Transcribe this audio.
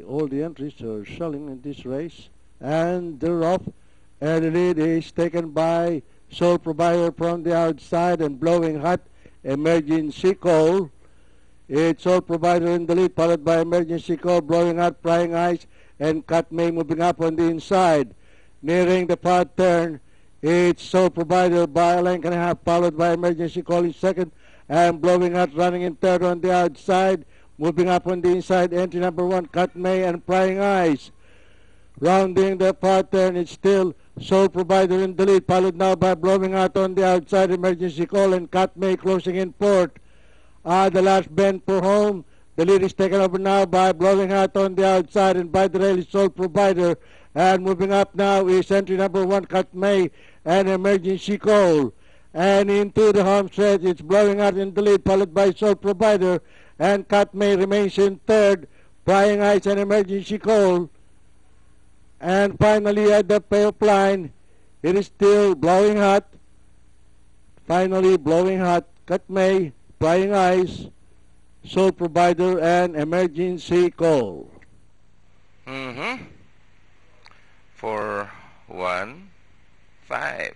all the entries are selling in this race. And they're off. And the lead is taken by Sole Provider from the outside and Blowing Hot, Emergency Call. It's Sole Provider in the lead, followed by Emergency Call, Blowing Hot, Prying Eyes, and Cut May moving up on the inside. Nearing the far turn, it's Sole Provider by a length and a half, followed by Emergency Call in second, and Blowing Hot running in third on the outside. Moving up on the inside, entry number 1, Cut May and Prying Eyes. Rounding the far turn, it's still Sole Provider in the lead, followed now by Blowing Out on the outside, Emergency Call, and Cut May closing in fourth. The last bend for home. The lead is taken over now by Blowing Out on the outside, and by the rail is Sole Provider. And moving up now is entry number 1, Cut May, and Emergency Call. And into the home stretch, it's Blowing Out in the lead, followed by Sole Provider, and Cut May remains in third, Prying Eyes and Emergency Call. And finally at the payoff line, it is still Blowing Hot. Finally, Blowing Hot, Cut May, Prying Eyes, Sole Provider, and Emergency Call. 4, 1, 5.